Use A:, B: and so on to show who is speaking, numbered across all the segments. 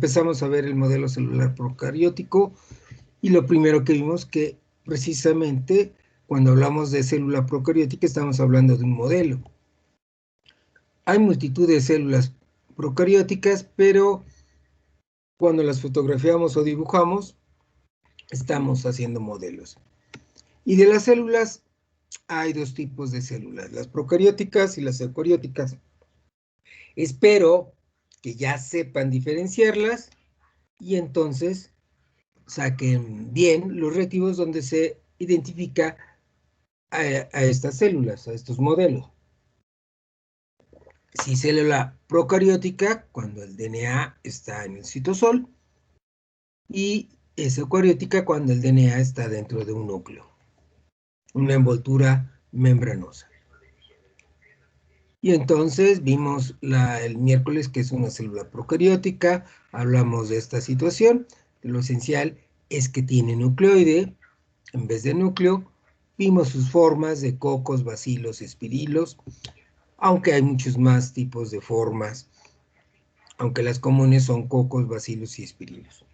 A: empezamos a ver el modelo celular procariótico y lo primero que vimos que precisamente cuando hablamos de célula procariótica estamos hablando de un modelo. Hay multitud de células procarióticas, pero cuando las fotografiamos o dibujamos, estamos haciendo modelos. Y de las células hay dos tipos de células, las procarióticas y las eucarióticas. Espero que ya sepan diferenciarlas y entonces saquen bien los reactivos donde se identifica a estas células, a estos modelos. Si célula procariótica, cuando el DNA está en el citosol, y es eucariótica cuando el DNA está dentro de un núcleo, una envoltura membranosa. Y entonces vimos el miércoles que es una célula procariótica, hablamos de esta situación, lo esencial es que tiene nucleoide en vez de núcleo, vimos sus formas de cocos, bacilos, espirilos, aunque hay muchos más tipos de formas, aunque las comunes son cocos, bacilos y espirilos.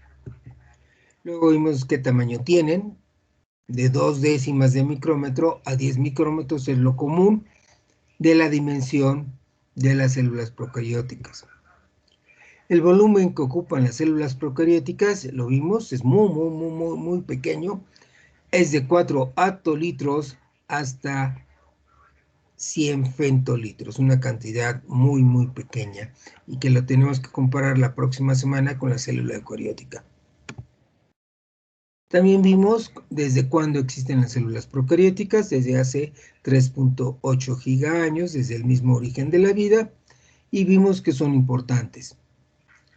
A: Luego vimos qué tamaño tienen, de 2 décimas de micrómetro a 10 micrómetros es lo común de la dimensión de las células procarióticas. El volumen que ocupan las células procarióticas, lo vimos, es muy pequeño, es de 4 atolitros hasta 100 femtolitros, una cantidad muy pequeña y que lo tenemos que comparar la próxima semana con la célula eucariótica. También vimos desde cuándo existen las células procarióticas, desde hace 3.8 gigaaños, desde el mismo origen de la vida, y vimos que son importantes.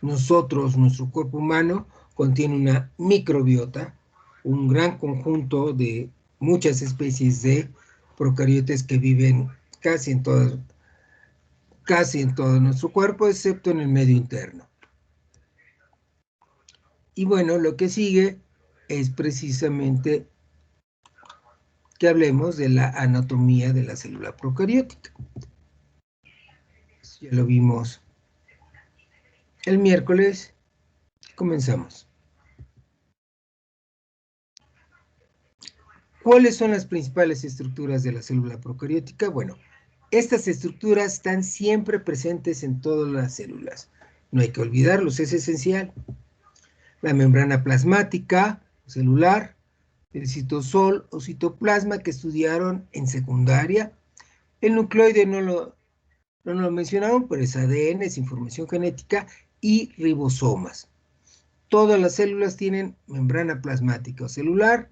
A: Nuestro cuerpo humano contiene una microbiota, un gran conjunto de muchas especies de procariotes que viven casi en todo nuestro cuerpo, excepto en el medio interno. Y bueno, lo que sigue es precisamente que hablemos de la anatomía de la célula procariótica. Ya lo vimos el miércoles. Comenzamos. ¿Cuáles son las principales estructuras de la célula procariótica? Bueno, estas estructuras están siempre presentes en todas las células. No hay que olvidarlos, es esencial. La membrana plasmática celular, el citosol o citoplasma que estudiaron en secundaria. El nucleoide no lo mencionaron, pero es ADN, es información genética, y ribosomas. Todas las células tienen membrana plasmática o celular,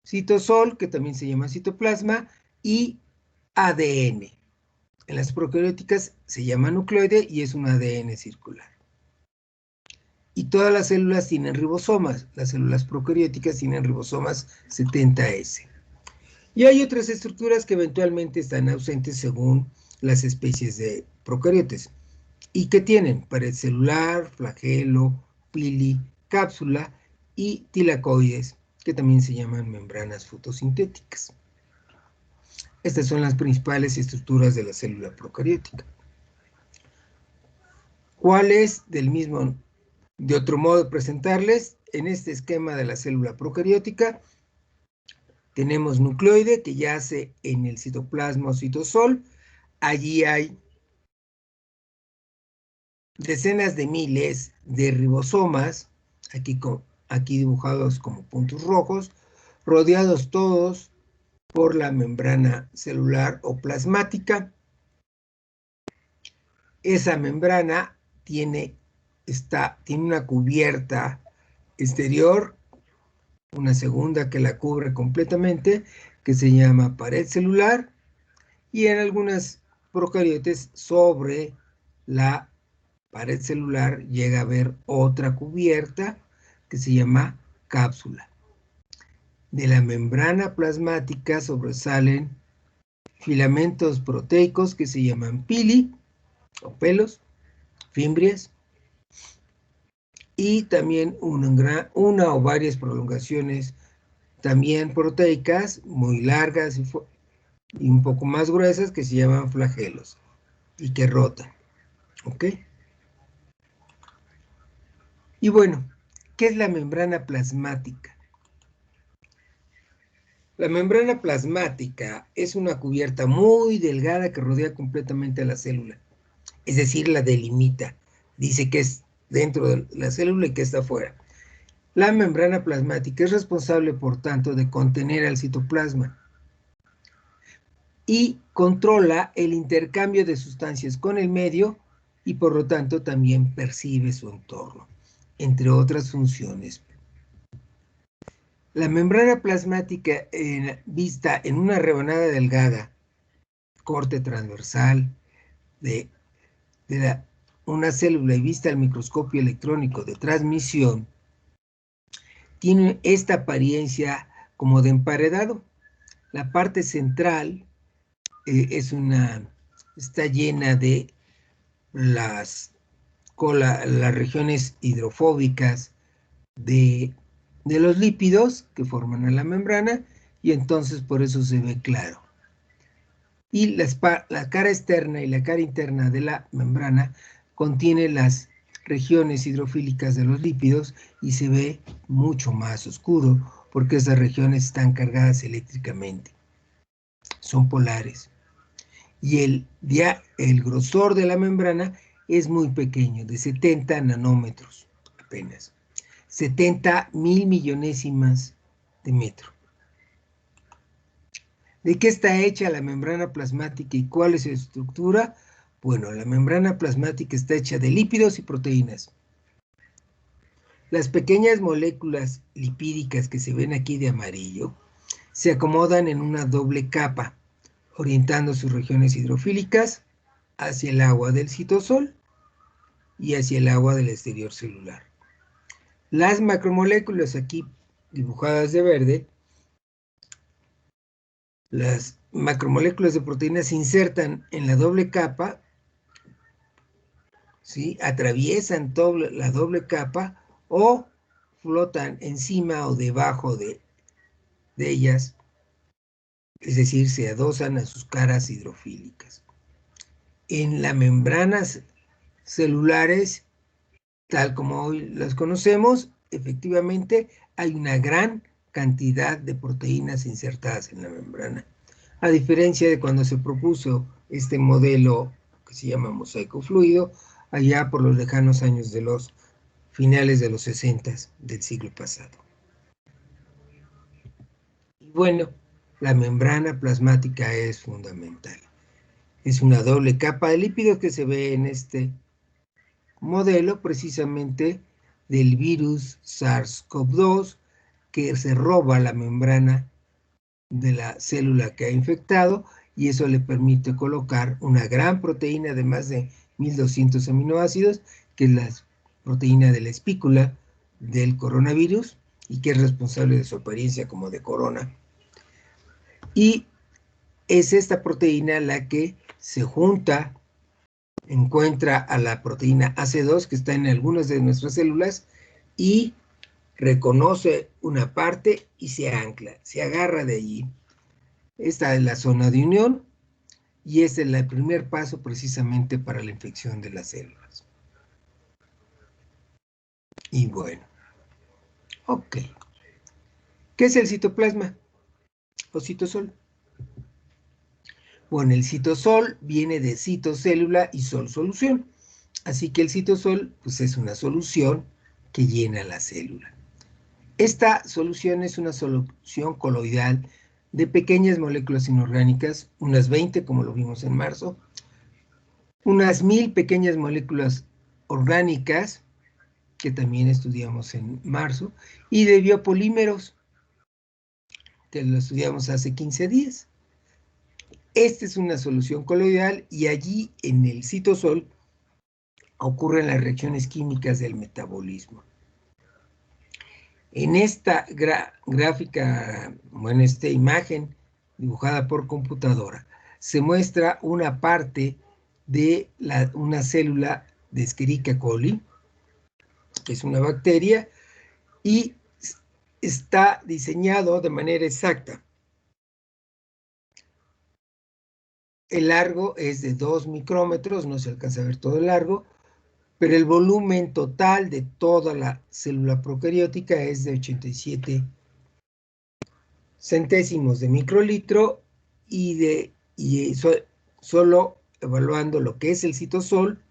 A: citosol, que también se llama citoplasma, y ADN. En las procarióticas se llama nucleoide y es un ADN circular. Y todas las células tienen ribosomas. Las células procarióticas tienen ribosomas 70S. Y hay otras estructuras que eventualmente están ausentes según las especies de procariotes. ¿Y qué tienen? Pared celular, flagelo, pili, cápsula y tilacoides, que también se llaman membranas fotosintéticas. Estas son las principales estructuras de la célula procariótica. ¿Cuál es de otro modo de presentarles? En este esquema de la célula procariótica tenemos nucleoide que yace en el citoplasma o citosol. Allí hay decenas de miles de ribosomas, aquí dibujados como puntos rojos, rodeados todos por la membrana celular o plasmática. Esa membrana tiene una cubierta exterior, una segunda que la cubre completamente, que se llama pared celular, y en algunas procariotes sobre la pared celular llega a haber otra cubierta que se llama cápsula. De la membrana plasmática sobresalen filamentos proteicos que se llaman pili o pelos, fimbrias, y también una o varias prolongaciones también proteicas, muy largas y un poco más gruesas, que se llaman flagelos y que rotan. ¿Ok? Y bueno, ¿qué es la membrana plasmática? La membrana plasmática es una cubierta muy delgada que rodea completamente a la célula, es decir, la delimita. Dice que es dentro de la célula y que está afuera. La membrana plasmática es responsable, por tanto, de contener al citoplasma y controla el intercambio de sustancias con el medio y, por lo tanto, también percibe su entorno, entre otras funciones. La membrana plasmática vista en una rebanada delgada, corte transversal de una célula y vista al microscopio electrónico de transmisión, tiene esta apariencia como de emparedado. La parte central está llena de las regiones hidrofóbicas de los lípidos que forman a la membrana, y entonces por eso se ve claro. Y la cara externa y la cara interna de la membrana contiene las regiones hidrofílicas de los lípidos y se ve mucho más oscuro porque esas regiones están cargadas eléctricamente, son polares. Y el grosor de la membrana es muy pequeño, de 70 nanómetros apenas, 70 mil millonésimas de metro. ¿De qué está hecha la membrana plasmática y cuál es su estructura? Bueno, la membrana plasmática está hecha de lípidos y proteínas. Las pequeñas moléculas lipídicas que se ven aquí de amarillo se acomodan en una doble capa, orientando sus regiones hidrofílicas hacia el agua del citosol y hacia el agua del exterior celular. Las macromoléculas aquí dibujadas de verde, las macromoléculas de proteínas se insertan en la doble capa, ¿sí? Atraviesan la doble capa o flotan encima o debajo de ellas, es decir, se adosan a sus caras hidrofílicas. En las membranas celulares, tal como hoy las conocemos, efectivamente hay una gran cantidad de proteínas insertadas en la membrana, a diferencia de cuando se propuso este modelo que se llama mosaico fluido, allá por los lejanos años de los finales de los 60 del siglo pasado. Y bueno, la membrana plasmática es fundamental. Es una doble capa de lípidos que se ve en este modelo precisamente del virus SARS-CoV-2 que se roba la membrana de la célula que ha infectado, y eso le permite colocar una gran proteína de más de 1200 aminoácidos, que es la proteína de la espícula del coronavirus y que es responsable de su apariencia como de corona. Y es esta proteína la que se junta, encuentra a la proteína AC2 que está en algunas de nuestras células y reconoce una parte y se ancla, se agarra de allí. Esta es la zona de unión y este es el primer paso precisamente para la infección de las células. Y bueno, ok. ¿Qué es el citoplasma o citosol? Bueno, el citosol viene de citocélula y sol solución. Así que el citosol pues, es una solución que llena la célula. Esta solución es una solución coloidal de pequeñas moléculas inorgánicas, unas 20 como lo vimos en marzo, unas 1000 pequeñas moléculas orgánicas, que también estudiamos en marzo, y de biopolímeros, que lo estudiamos hace 15 días. Esta es una solución coloidal y allí en el citosol ocurren las reacciones químicas del metabolismo. En esta gráfica, o en esta imagen dibujada por computadora, se muestra una parte de una célula de Escherichia coli, que es una bacteria, y está diseñado de manera exacta. El largo es de 2 micrómetros, no se alcanza a ver todo el largo, pero el volumen total de toda la célula procariótica es de 87 centésimos de microlitro y solo evaluando lo que es el citosol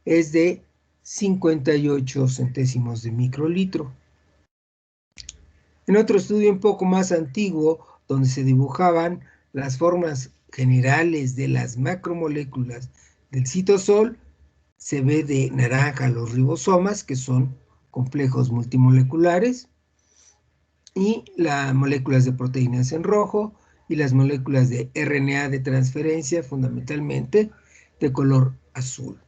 A: es de 58 centésimos de microlitro. En otro estudio un poco más antiguo, donde se dibujaban las formas generales de las macromoléculas del citosol, se ve de naranja los ribosomas, que son complejos multimoleculares, y las moléculas de proteínas en rojo, y las moléculas de RNA de transferencia, fundamentalmente, de color azul.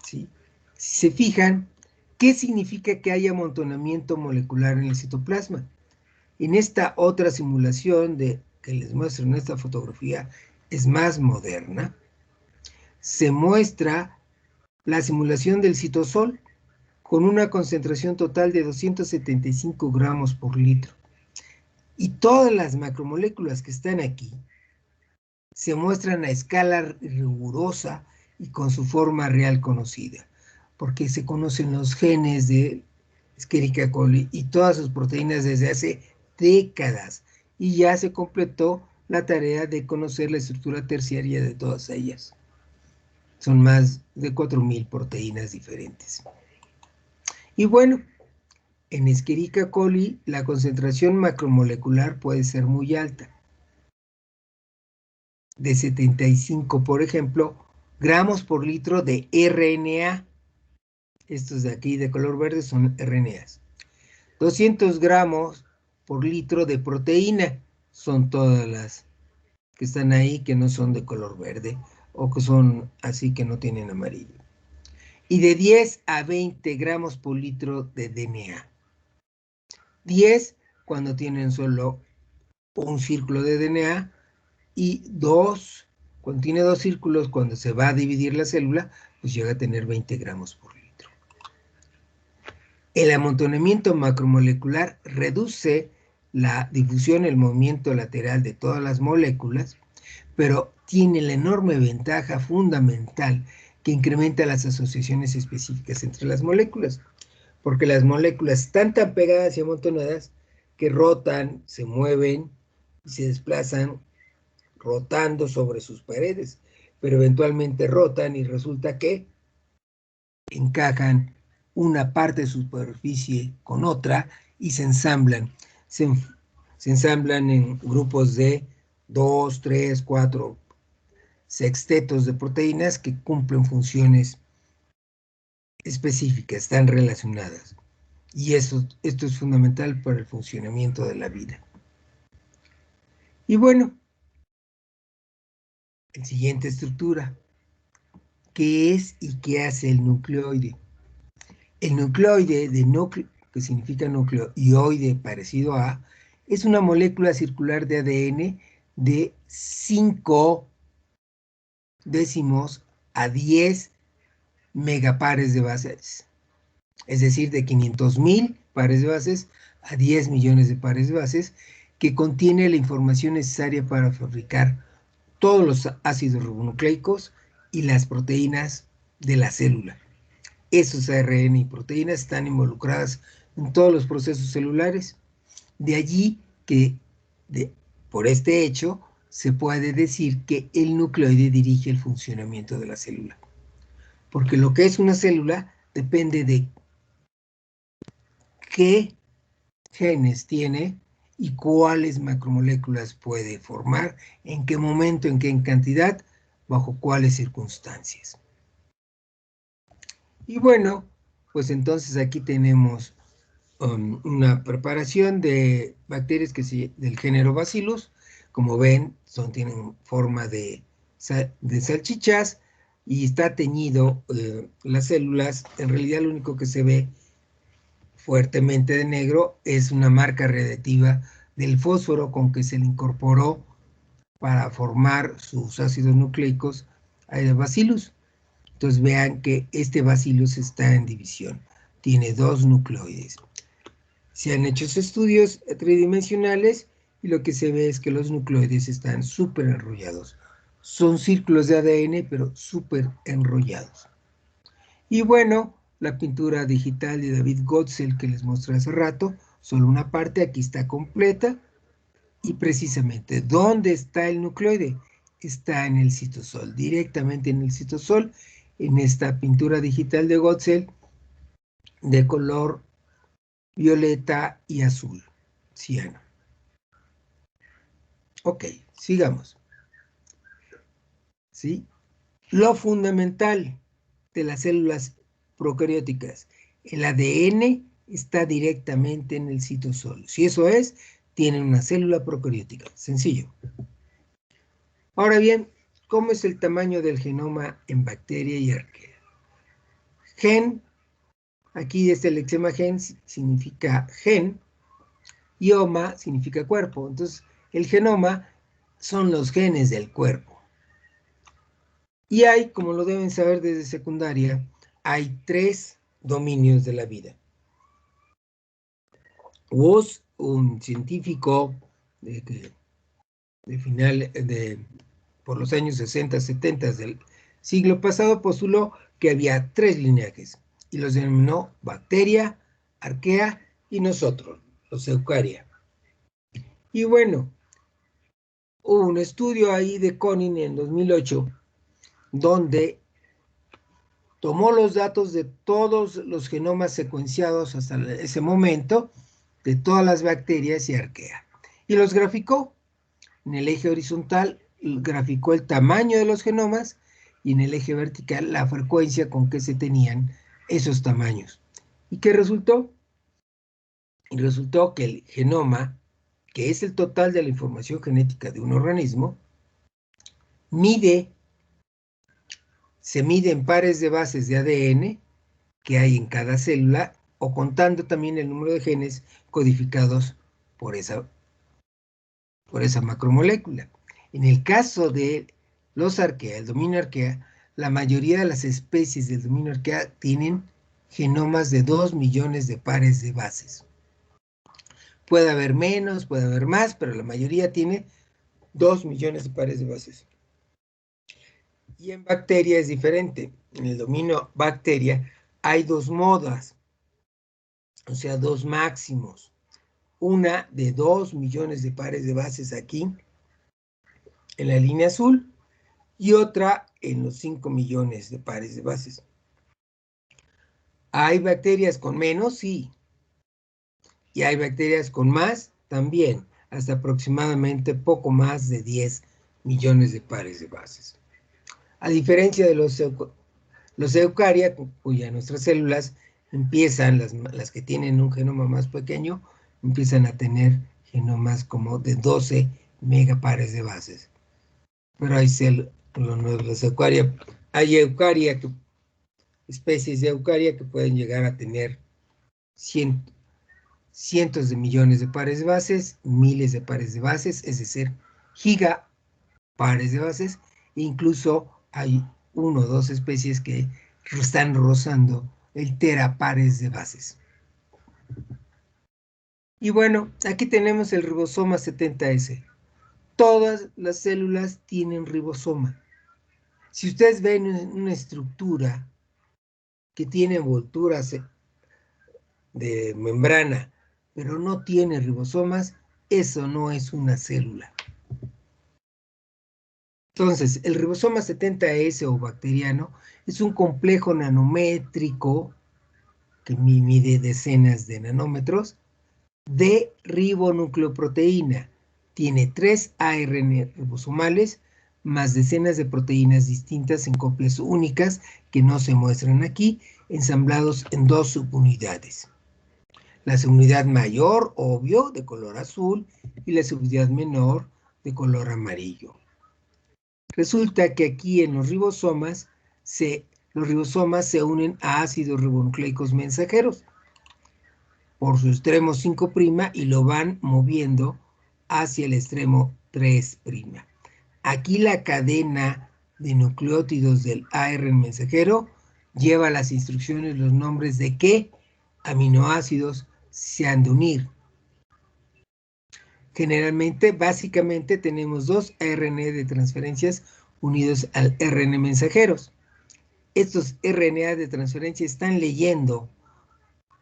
A: ¿Sí? Si se fijan, ¿qué significa que haya amontonamiento molecular en el citoplasma? En esta otra simulación que les muestro en esta fotografía, es más moderna, se muestra la simulación del citosol con una concentración total de 275 gramos por litro. Y todas las macromoléculas que están aquí se muestran a escala rigurosa y con su forma real conocida, porque se conocen los genes de Escherichia coli y todas sus proteínas desde hace décadas, y ya se completó la tarea de conocer la estructura terciaria de todas ellas. Son más de 4.000 proteínas diferentes. Y bueno, en Escherichia coli la concentración macromolecular puede ser muy alta, de 75, por ejemplo, gramos por litro de RNA. Estos de aquí de color verde son RNAs. 200 gramos por litro de proteína, son todas las que están ahí que no son de color verde o que son así que no tienen amarillo. Y de 10 a 20 gramos por litro de DNA. 10 cuando tienen solo un círculo de DNA y 2 cuando tiene 2 círculos, cuando se va a dividir la célula, pues llega a tener 20 gramos por litro. El amontonamiento macromolecular reduce la difusión, el movimiento lateral de todas las moléculas, pero tiene la enorme ventaja fundamental que incrementa las asociaciones específicas entre las moléculas, porque las moléculas están tan pegadas y amontonadas que rotan, se mueven y se desplazan rotando sobre sus paredes, pero eventualmente rotan y resulta que encajan una parte de su superficie con otra y se ensamblan. Se ensamblan en grupos de 2, 3, 4 sextetos de proteínas que cumplen funciones específicas, están relacionadas. Y esto es fundamental para el funcionamiento de la vida. Y bueno, la siguiente estructura. ¿Qué es y qué hace el nucleoide? El nucleoide, de núcleo, que significa núcleo, y oide, parecido a, es una molécula circular de ADN de 5 décimos a 10 megapares de bases. Es decir, de 500.000 pares de bases a 10 millones de pares de bases, que contiene la información necesaria para fabricar todos los ácidos ribonucleicos y las proteínas de la célula. Esos ARN y proteínas están involucradas en todos los procesos celulares. De allí que, por este hecho, se puede decir que el nucleoide dirige el funcionamiento de la célula. Porque lo que es una célula depende de qué genes tiene y cuáles macromoléculas puede formar, en qué momento, en qué cantidad, bajo cuáles circunstancias. Y bueno, pues entonces aquí tenemos una preparación de bacterias del género Bacillus. Como ven, tienen forma de salchichas y está teñido las células. En realidad lo único que se ve fuertemente de negro es una marca radiactiva del fósforo con que se le incorporó para formar sus ácidos nucleicos a Bacillus. Entonces vean que este Bacillus está en división, tiene 2 nucleoides. Se han hecho estudios tridimensionales y lo que se ve es que los nucleoides están súper enrollados. Son círculos de ADN, pero súper enrollados. Y bueno, la pintura digital de David Gottsel que les mostré hace rato, solo una parte, aquí está completa. Y precisamente, ¿dónde está el nucleoide? Está en el citosol, directamente en el citosol, en esta pintura digital de Gottsel de color violeta y azul, ciano. Ok, sigamos. ¿Sí? Lo fundamental de las células procarióticas, el ADN está directamente en el citosol. Si eso es, tienen una célula procariótica. Sencillo. Ahora bien, ¿cómo es el tamaño del genoma en bacteria y arquea? Gen, aquí desde el lexema gen significa gen, y oma significa cuerpo. Entonces, el genoma son los genes del cuerpo. Y hay, como lo deben saber desde secundaria, hay 3 dominios de la vida. Woz, un científico por los años 60, 70 del siglo pasado, postuló que había 3 linajes y los denominó bacteria, arquea y nosotros, los eucaria. Y bueno, hubo un estudio ahí de Koenig en 2008 donde tomó los datos de todos los genomas secuenciados hasta ese momento de todas las bacterias y arquea y los graficó. En el eje horizontal graficó el tamaño de los genomas y en el eje vertical la frecuencia con que se tenían esos tamaños. ¿Y qué resultó? Y resultó que el genoma, que es el total de la información genética de un organismo, se mide en pares de bases de ADN que hay en cada célula o contando también el número de genes codificados por esa macromolécula. En el caso de los arquea, el dominio arquea, la mayoría de las especies del dominio arquea tienen genomas de 2 millones de pares de bases. Puede haber menos, puede haber más, pero la mayoría tiene 2 millones de pares de bases. Y en bacteria es diferente. En el dominio bacteria hay 2 modas, o sea, 2 máximos. Una de 2 millones de pares de bases aquí, en la línea azul, y otra en los 5 millones de pares de bases. ¿Hay bacterias con menos? Sí. Y hay bacterias con más también, hasta aproximadamente poco más de 10 millones de pares de bases. A diferencia de los eucaria, cuya nuestras células empiezan, las que tienen un genoma más pequeño, empiezan a tener genomas como de 12 megapares de bases. Pero hay los eucaria, hay eucaria, especies de eucaria que pueden llegar a tener cientos de millones de pares de bases, miles de pares de bases, es decir, gigapares de bases, e incluso hay 1 o 2 especies que están rozando el terapares de bases. Y bueno, aquí tenemos el ribosoma 70S. Todas las células tienen ribosoma. Si ustedes ven una estructura que tiene envolturas de membrana, pero no tiene ribosomas, eso no es una célula. Entonces, el ribosoma 70S o bacteriano es un complejo nanométrico que mide decenas de nanómetros de ribonucleoproteína. Tiene 3 ARN ribosomales más decenas de proteínas distintas en copias únicas que no se muestran aquí, ensamblados en 2 subunidades. La subunidad mayor, obvio, de color azul, y la subunidad menor, de color amarillo. Resulta que aquí en los ribosomas se unen a ácidos ribonucleicos mensajeros por su extremo 5' y lo van moviendo hacia el extremo 3'. Aquí la cadena de nucleótidos del ARN mensajero lleva las instrucciones, los nombres de qué aminoácidos se han de unir. Generalmente, básicamente, tenemos 2 ARN de transferencias unidos al RN mensajeros. estos RNA de transferencia están leyendo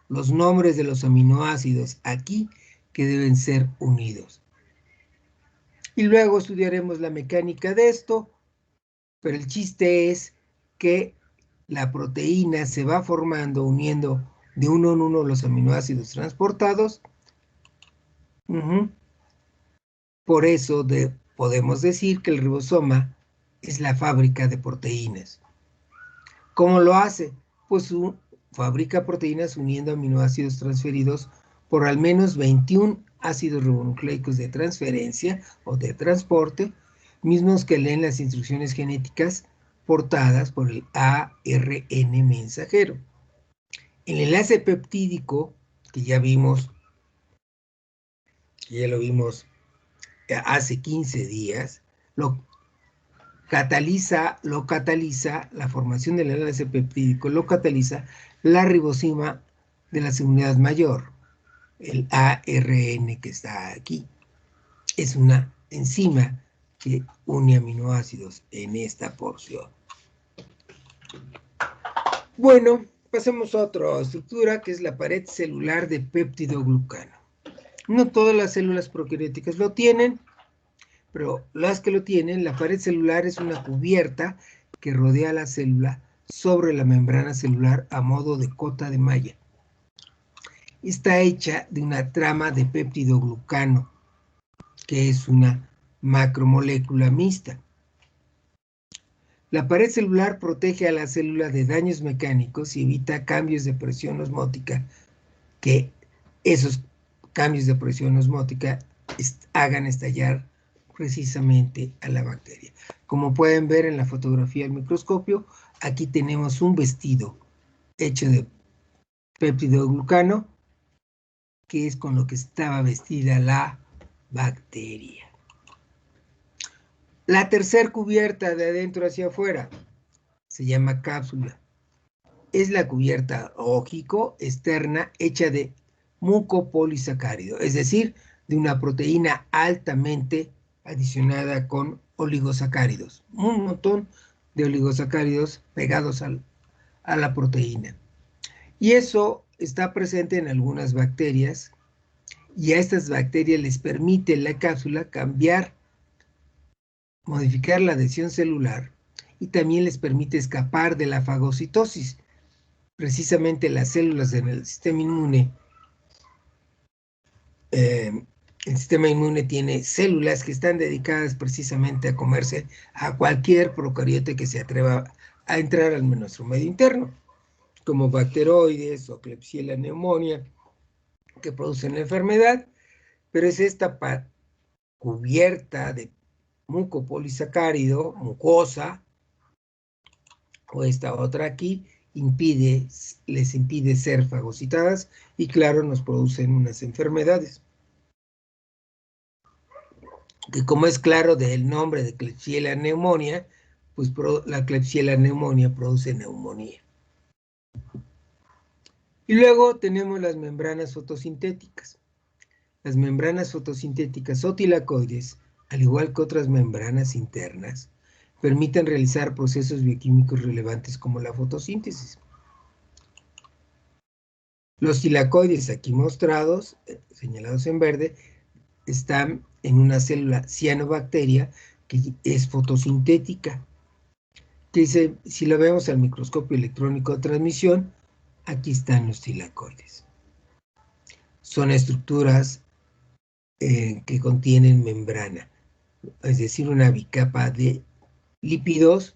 A: los nombres de los aminoácidos aquí que deben ser unidos. Y luego estudiaremos la mecánica de esto, pero el chiste es que la proteína se va formando uniendo de uno en uno los aminoácidos transportados. Por eso podemos decir que el ribosoma es la fábrica de proteínas. ¿Cómo lo hace? Pues fabrica proteínas uniendo aminoácidos transferidos por al menos 21 ácidos ribonucleicos de transferencia o de transporte, mismos que leen las instrucciones genéticas portadas por el ARN mensajero. El enlace peptídico, que ya lo vimos hace 15 días, lo cataliza la formación del enlace peptídico, lo cataliza la ribosima de la unidad mayor, el ARN que está aquí. Es una enzima que une aminoácidos en esta porción. Bueno, pasemos a otra estructura que es la pared celular de péptidoglucano. No todas las células procarióticas lo tienen, pero las que lo tienen, la pared celular es una cubierta que rodea la célula sobre la membrana celular a modo de cota de malla. Está hecha de una trama de péptidoglucano, que es una macromolécula mixta. La pared celular protege a la célula de daños mecánicos y evita cambios de presión osmótica, que esos cambios de presión osmótica hagan estallar precisamente a la bacteria. Como pueden ver en la fotografía del microscopio, aquí tenemos un vestido hecho de péptidoglucano, que es con lo que estaba vestida la bacteria. La tercera cubierta de adentro hacia afuera se llama cápsula. Es la cubierta lógico externa hecha de mucopolisacárido, es decir, de una proteína altamente adicionada con oligosacáridos. Un montón de oligosacáridos pegados a la proteína. Y eso está presente en algunas bacterias, y a estas bacterias les permite la cápsula modificar la adhesión celular, y también les permite escapar de la fagocitosis. Precisamente las células en el sistema inmune, el sistema inmune tiene células que están dedicadas precisamente a comerse a cualquier procariote que se atreva a entrar al nuestro medio interno, como bacteroides o Klebsiella pneumoniae, que producen la enfermedad, pero es esta cubierta de mucopolisacárido, mucosa, o esta otra aquí, les impide ser fagocitadas y claro, nos producen unas enfermedades. Que como es claro del nombre de Klebsiella pneumoniae, pues la Klebsiella pneumoniae produce neumonía. Y luego tenemos las membranas fotosintéticas. Las membranas fotosintéticas o tilacoides, al igual que otras membranas internas, permiten realizar procesos bioquímicos relevantes como la fotosíntesis. Los tilacoides aquí mostrados, señalados en verde, están en una célula cianobacteria que es fotosintética. Si lo vemos al microscopio electrónico de transmisión, aquí están los tilacoides. Son estructuras que contienen membrana, es decir, una bicapa de lípidos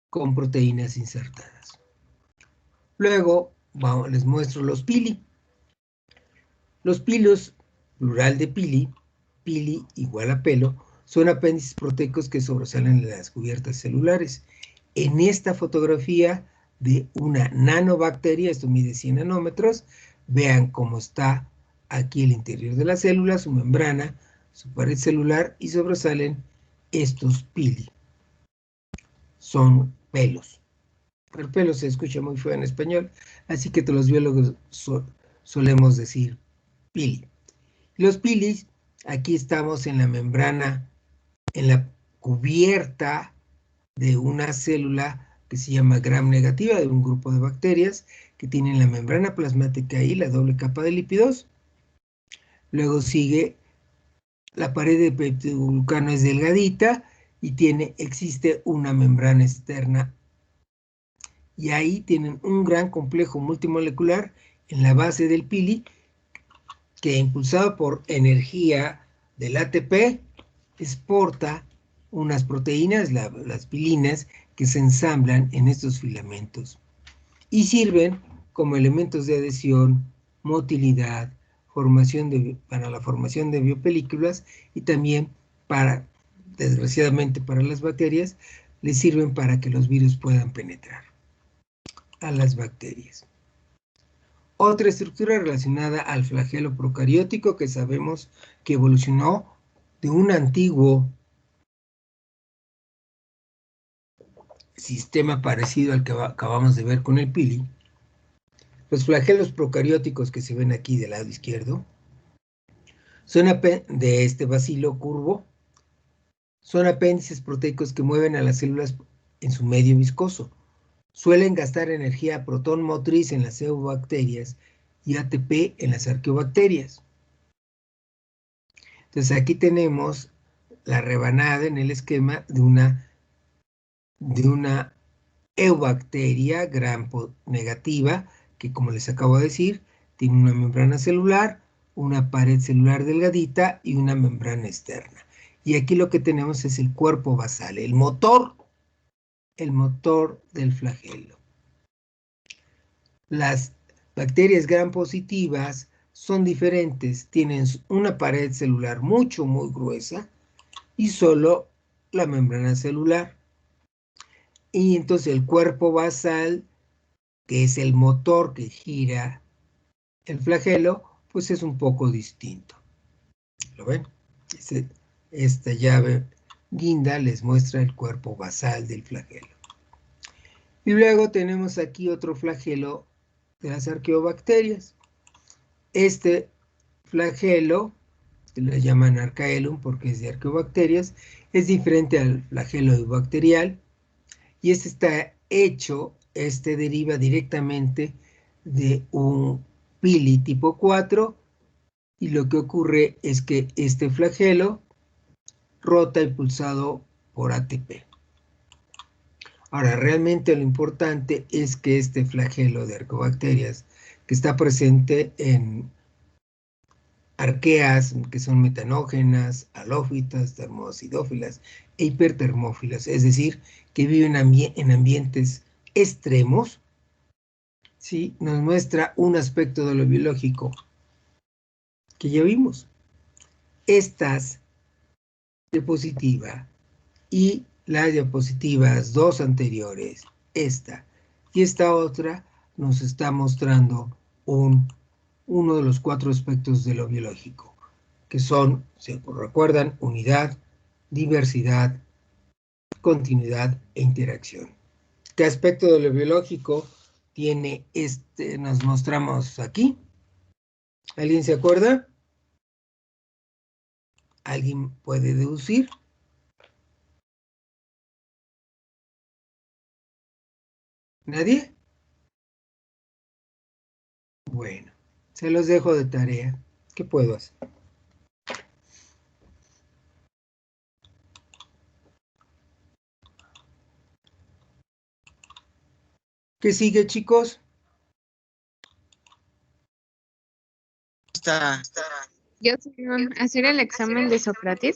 A: con proteínas insertadas. Luego les muestro los pili. Los pilos, plural de pili igual a pelo, son apéndices proteicos que sobresalen de las cubiertas celulares. En esta fotografía de una nanobacteria, esto mide 100 nanómetros, vean cómo está aquí el interior de la célula, su membrana, su pared celular, y sobresalen estos pili. Son pelos. El pelo se escucha muy feo en español, así que los biólogos solemos decir pili. Los pilis, aquí estamos en la membrana, en la cubierta de una célula que se llama gram negativa, de un grupo de bacterias que tienen la membrana plasmática y la doble capa de lípidos. Luego sigue la pared de peptidoglucano, es delgadita y existe una membrana externa. Y ahí tienen un gran complejo multimolecular en la base del pili que, impulsado por energía del ATP, exporta unas proteínas, las pilinas, que se ensamblan en estos filamentos y sirven como elementos de adhesión, motilidad, para la formación de biopelículas y también desgraciadamente para las bacterias, les sirven para que los virus puedan penetrar a las bacterias. Otra estructura relacionada al flagelo procariótico que sabemos que evolucionó de un antiguo sistema parecido al que acabamos de ver con el pili. Los flagelos procarióticos que se ven aquí del lado izquierdo son de este bacilo curvo, son apéndices proteicos que mueven a las células en su medio viscoso. Suelen gastar energía protón motriz en las eubacterias y ATP en las arqueobacterias. Entonces aquí tenemos la rebanada en el esquema de una eubacteria gram negativa, que, como les acabo de decir, tiene una membrana celular, una pared celular delgadita y una membrana externa. Y aquí lo que tenemos es el cuerpo basal, el motor del flagelo. Las bacterias gram positivas son diferentes, tienen una pared celular muy gruesa y solo la membrana celular. Y entonces el cuerpo basal, que es el motor que gira el flagelo, pues es un poco distinto. ¿Lo ven? Esta llave guinda les muestra el cuerpo basal del flagelo. Y luego tenemos aquí otro flagelo de las arqueobacterias. Este flagelo, que le llaman arcaelum porque es de arqueobacterias, es diferente al flagelo eubacterial, y este deriva directamente de un pili tipo 4, y lo que ocurre es que este flagelo rota impulsado por ATP. Ahora, realmente lo importante es que este flagelo de arqueobacterias, que está presente en arqueas, que son metanógenas, halófitas, termoacidófilas e hipertermófilas, es decir, que viven en ambientes extremos, ¿sí? Nos muestra un aspecto de lo biológico que ya vimos. Estas diapositiva y las diapositivas dos anteriores, esta y esta otra, nos está mostrando uno de los 4 aspectos de lo biológico, que son, si recuerdan, unidad, diversidad, continuidad e interacción. ¿Qué aspecto de lo biológico tiene nos mostramos aquí? ¿Alguien se acuerda? ¿Alguien puede deducir? ¿Nadie? Bueno, se los dejo de tarea. ¿Qué puedo hacer? ¿Qué sigue, chicos?
B: Yo, hacer el examen de Sócrates.